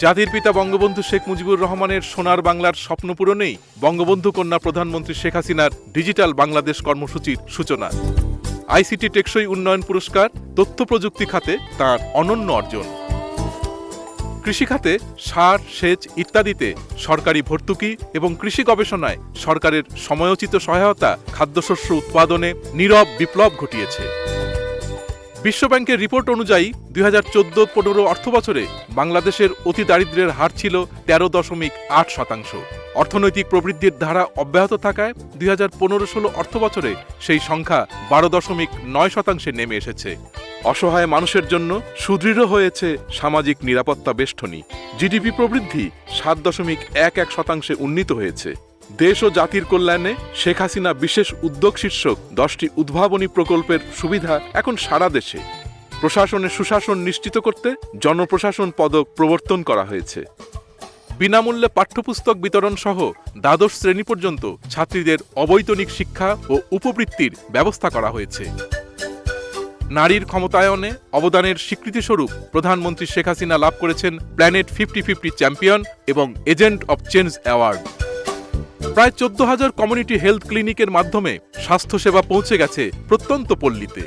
জাতির পিতা বঙ্গবন্ধু শেখ মুজিবুর রহমানের সোনার বাংলার স্বপ্ন পূরণেই বঙ্গবন্ধু কন্যা প্রধানমন্ত্রী শেখ হাসিনার ডিজিটাল বাংলাদেশ কর্মসূচির সূচনা। আইসিটি টেকসই উন্নয়ন পুরস্কার তথ্য প্রযুক্তি খাতে তাঁর অনন্য অর্জন। কৃষিখাতে সার, সেচ ইত্যাদিতে সরকারি ভর্তুকি এবং কৃষি গবেষণায় সরকারের সময়োচিত সহায়তা খাদ্যশস্য উৎপাদনে নীরব বিপ্লব ঘটিয়েছে। বিশ্বব্যাংকের রিপোর্ট অনুযায়ী 2014-15 অর্থবছরে বাংলাদেশের অতি দারিদ্র্যের হার ছিল 13.8%। অর্থনৈতিক প্রবৃদ্ধির ধারা অব্যাহত থাকায় 2015-16 অর্থবছরে সেই সংখ্যা 12.9% নেমে এসেছে। অসহায় মানুষের জন্য সুদৃঢ় হয়েছে সামাজিক নিরাপত্তা বেষ্টনী। জিডিপি প্রবৃদ্ধি 7.11% উন্নীত হয়েছে। দেশ ও জাতির কল্যাণে শেখ হাসিনা বিশেষ উদ্যোগ শীর্ষক 10টি উদ্ভাবনী প্রকল্পের সুবিধা এখন সারা দেশে। প্রশাসনের সুশাসন নিশ্চিত করতে জনপ্রশাসন পদক প্রবর্তন করা হয়েছে। বিনামূল্যে পাঠ্যপুস্তক বিতরণ সহ দ্বাদশ শ্রেণী পর্যন্ত ছাত্রীদের অবৈতনিক শিক্ষা ও উপবৃত্তির ব্যবস্থা করা হয়েছে। নারীর ক্ষমতায়নে অবদানের স্বীকৃতিস্বরূপ প্রধানমন্ত্রী শেখ হাসিনা লাভ করেছেন প্ল্যানেট 50-50 চ্যাম্পিয়ন এবং এজেন্ট অব চেঞ্জ অ্যাওয়ার্ড। প্রায় 14,000 কমিউনিটি হেলথ ক্লিনিকের মাধ্যমে স্বাস্থ্যসেবা পৌঁছে গেছে প্রত্যন্ত পল্লীতে।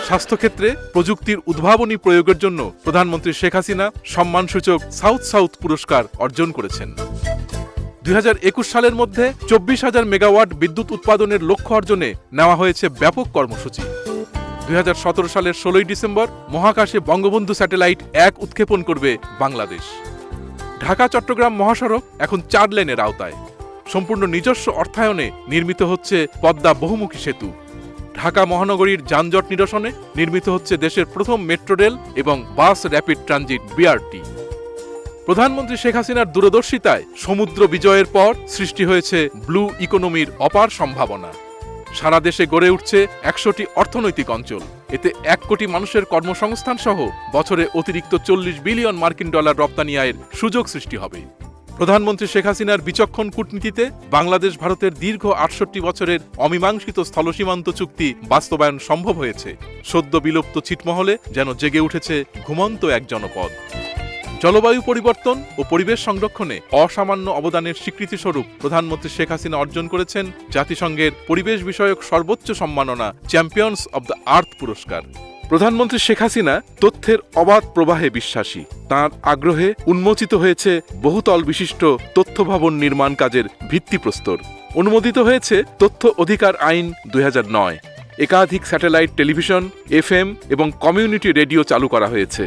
স্বাস্থ্যক্ষেত্রে প্রযুক্তির উদ্ভাবনী প্রয়োগের জন্য প্রধানমন্ত্রী শেখ হাসিনা সম্মানসূচক সাউথ সাউথ পুরস্কার অর্জন করেছেন। 2021 সালের মধ্যে 24,000 মেগাওয়াট বিদ্যুৎ উৎপাদনের লক্ষ্য অর্জনে নেওয়া হয়েছে ব্যাপক কর্মসূচি। 2017 সালের 16 ডিসেম্বর মহাকাশে বঙ্গবন্ধু স্যাটেলাইট 1 উৎক্ষেপণ করবে বাংলাদেশ। ঢাকা-চট্টগ্রাম মহাসড়ক এখন 4 লেনের আওতায়। সম্পূর্ণ নিজস্ব অর্থায়নে নির্মিত হচ্ছে পদ্মা বহুমুখী সেতু। ঢাকা মহানগরীর যানজট নিরসনে নির্মিত হচ্ছে দেশের প্রথম মেট্রো রেল এবং বাস র্যাপিড ট্রানজিট বিআরটি। প্রধানমন্ত্রী শেখ হাসিনার দূরদর্শিতায় সমুদ্র বিজয়ের পর সৃষ্টি হয়েছে ব্লু ইকোনমির অপার সম্ভাবনা। সারা দেশে গড়ে উঠছে 100টি অর্থনৈতিক অঞ্চল। এতে 1 কোটি মানুষের কর্মসংস্থান সহ বছরে অতিরিক্ত 40 বিলিয়ন মার্কিন ডলার রপ্তানি আয়ের সুযোগ সৃষ্টি হবে। প্রধানমন্ত্রী শেখ হাসিনার বিচক্ষণ কূটনীতিতে বাংলাদেশ ভারতের দীর্ঘ 68 বছরের অমীমাংসিত স্থলসীমান্ত চুক্তি বাস্তবায়ন সম্ভব হয়েছে। সদ্য বিলুপ্ত ছিটমহলে যেন জেগে উঠেছে ঘুমন্ত এক জনপদ। জলবায়ু পরিবর্তন ও পরিবেশ সংরক্ষণে অসামান্য অবদানের স্বীকৃতিস্বরূপ প্রধানমন্ত্রী শেখ হাসিনা অর্জন করেছেন জাতিসংঘের পরিবেশ বিষয়ক সর্বোচ্চ সম্মাননা চ্যাম্পিয়ন্স অব দ্য আর্থ পুরস্কার। প্রধানমন্ত্রী শেখ হাসিনা তথ্যের অবাধ প্রবাহে বিশ্বাসী। তাঁর আগ্রহে উন্মোচিত হয়েছে বহুতল বিশিষ্ট তথ্য ভবন নির্মাণ কাজের ভিত্তিপ্রস্তর। অনুমোদিত হয়েছে তথ্য অধিকার আইন 2009। একাধিক স্যাটেলাইট টেলিভিশন, FM এবং কমিউনিটি রেডিও চালু করা হয়েছে।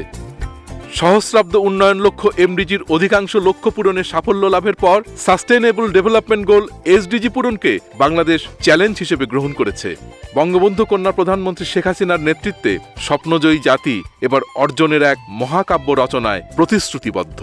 সহস্রাব্দ উন্নয়ন লক্ষ্য MDGর অধিকাংশ লক্ষ্য পূরণে সাফল্য লাভের পর সাস্টেনেবল ডেভেলপমেন্ট গোল SDG পূরণকে বাংলাদেশ চ্যালেঞ্জ হিসেবে গ্রহণ করেছে। বঙ্গবন্ধু কন্যা প্রধানমন্ত্রী শেখ হাসিনার নেতৃত্বে স্বপ্নজয়ী জাতি এবার অর্জনের এক মহাকাব্য রচনায় প্রতিশ্রুতিবদ্ধ।